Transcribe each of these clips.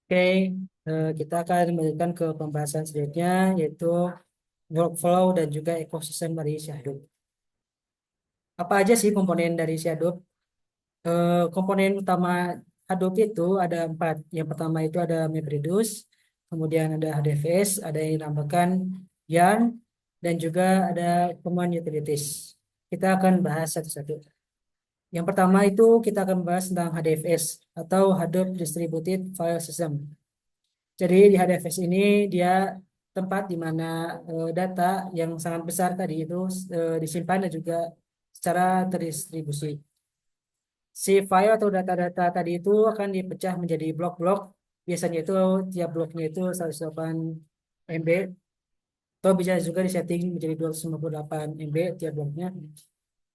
Oke, kita akan melanjutkan ke pembahasan selanjutnya yaitu workflow dan juga ekosistem dari si Hadoop. Apa aja sih komponen dari si Hadoop? Komponen utama Hadoop itu ada empat. Yang pertama itu ada MapReduce, kemudian ada HDFS, ada yang dinamakan Yarn, dan juga ada Command Utilities. Kita akan bahas satu-satu. Yang pertama itu kita akan bahas tentang HDFS atau Hadoop Distributed File System. Jadi di HDFS ini dia tempat di mana data yang sangat besar tadi itu disimpan dan juga secara terdistribusi. Si file atau data-data tadi itu akan dipecah menjadi blok-blok. Biasanya itu tiap bloknya itu 108 MB atau bisa juga disetting menjadi 258 MB tiap bloknya.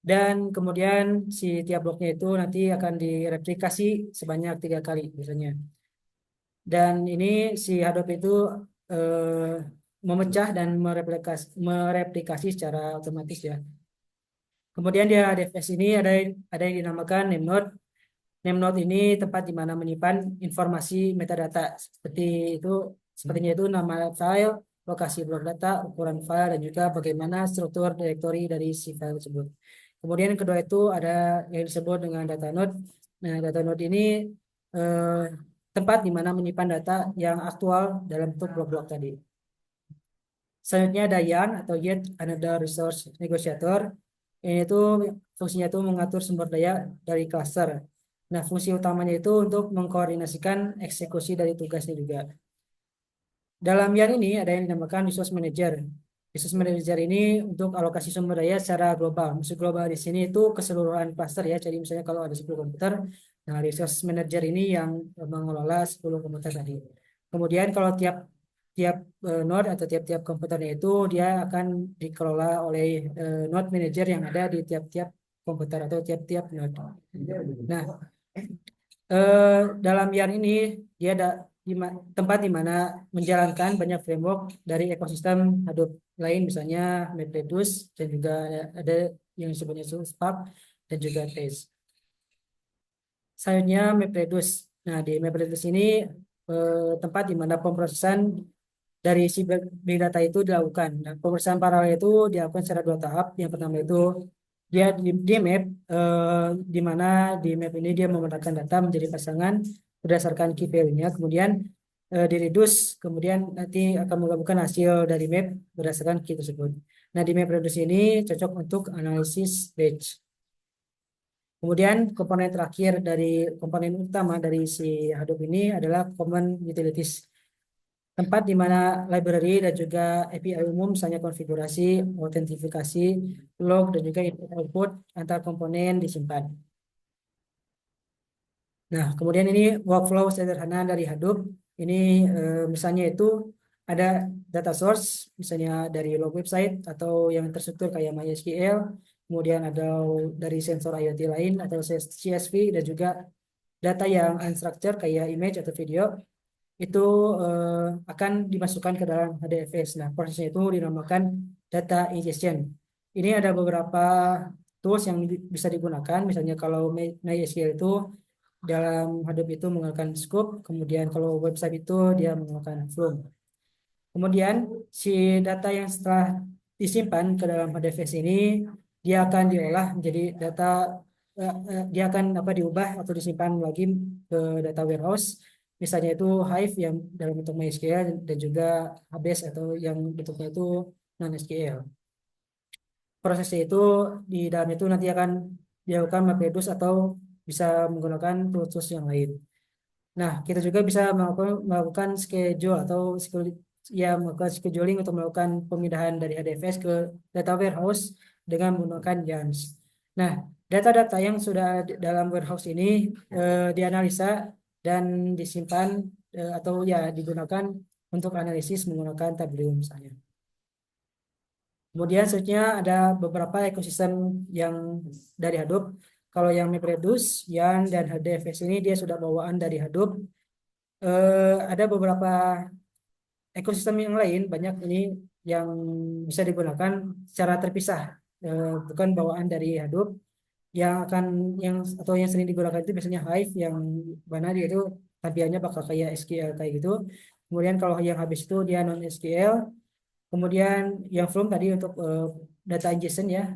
Dan kemudian si tiap bloknya itu nanti akan direplikasi sebanyak 3 kali biasanya. Dan ini si Hadoop itu eh, memecah dan mereplikasi secara otomatis ya. Kemudian dia DFS ini ada yang dinamakan Nemnode. Nemnode ini tempat di mana menyimpan informasi metadata seperti itu sepertinya itu nama file, lokasi blok data, ukuran file dan juga bagaimana struktur directory dari si file tersebut. Kemudian yang kedua itu ada yang disebut dengan data node. Nah, data node ini eh, tempat di mana menyimpan data yang aktual dalam bentuk blok-blok tadi. Selanjutnya ada YAN atau Yet Another Resource Negotiator. Ini itu fungsinya itu mengatur sumber daya dari cluster. Nah, fungsi utamanya itu untuk mengkoordinasikan eksekusi dari tugasnya juga. Dalam YAN ini ada yang dinamakan Resource Manager. Resource Manager ini untuk alokasi sumber daya secara global. Maksud global di sini itu keseluruhan cluster ya. Jadi misalnya kalau ada 10 komputer, nah Resource Manager ini yang mengelola 10 komputer tadi. Kemudian kalau tiap tiap node atau tiap-tiap komputernya itu dia akan dikelola oleh node manager yang ada di tiap-tiap komputer atau tiap-tiap node. Nah, dalam YARN ini dia ada tempat di mana menjalankan banyak framework dari ekosistem Hadoop lain, misalnya MapReduce dan juga ada yang disebutnya Spark dan juga Trace. Selanjutnya MapReduce. Nah, di MapReduce ini tempat di mana pemrosesan dari si big data itu dilakukan. Nah, pemeriksaan paralel itu dilakukan secara dua tahap. Yang pertama itu dia di map, di mana di map ini dia memetakan data menjadi pasangan berdasarkan key value-nya. Kemudian di reduce, kemudian nanti akan menggabungkan hasil dari map berdasarkan key tersebut. Nah, di map reduce ini cocok untuk analisis batch. Kemudian komponen terakhir dari komponen utama dari si Hadoop ini adalah common utilities, tempat di mana library dan juga API umum misalnya konfigurasi, autentifikasi, log dan juga input output antar komponen disimpan. Nah, kemudian ini workflow sederhana dari Hadoop. Ini misalnya itu ada data source, misalnya dari log website atau yang terstruktur kayak MySQL, kemudian ada dari sensor IoT lain atau CSV dan juga data yang unstructured kayak image atau video itu akan dimasukkan ke dalam HDFS. Nah, prosesnya itu dinamakan data ingestion. Ini ada beberapa tools yang bisa digunakan. Misalnya kalau MySQL itu dalam Hadoop itu menggunakan Scoop, kemudian kalau website itu dia menggunakan Flume. Kemudian si data yang setelah disimpan ke dalam HDFS ini dia akan diolah menjadi data dia akan diubah atau disimpan lagi ke data warehouse. Misalnya itu Hive yang dalam bentuk MySQL dan juga HBase atau yang bentuknya itu non-SQL. Prosesnya itu di dalam itu nanti akan dilakukan MapReduce atau bisa menggunakan tools yang lain. Nah, kita juga bisa melakukan schedule atau melakukan scheduling untuk melakukan pemindahan dari HDFS ke data warehouse dengan menggunakan YARNs. Nah, data-data yang sudah dalam warehouse ini dianalisa dan disimpan atau ya digunakan untuk analisis menggunakan Tableau misalnya. Kemudian selanjutnya ada beberapa ekosistem yang dari Hadoop. Kalau yang MapReduce, Yarn, dan HDFS ini dia sudah bawaan dari Hadoop. Ada beberapa ekosistem yang lain banyak ini yang bisa digunakan secara terpisah, bukan bawaan dari Hadoop yang akan yang atau yang sering digunakan itu biasanya Hive yang mana dia itu tampilannya bakal kayak SQL kayak gitu. Kemudian kalau yang habis itu dia non SQL. Kemudian yang Flume tadi untuk data ingestion ya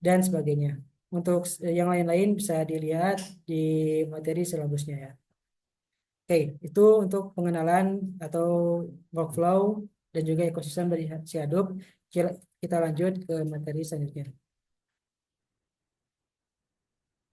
dan sebagainya. Untuk yang lain-lain bisa dilihat di materi silabusnya ya. Oke, itu untuk pengenalan atau workflow dan juga ekosistem dari si Hadoop. Kita lanjut ke materi selanjutnya.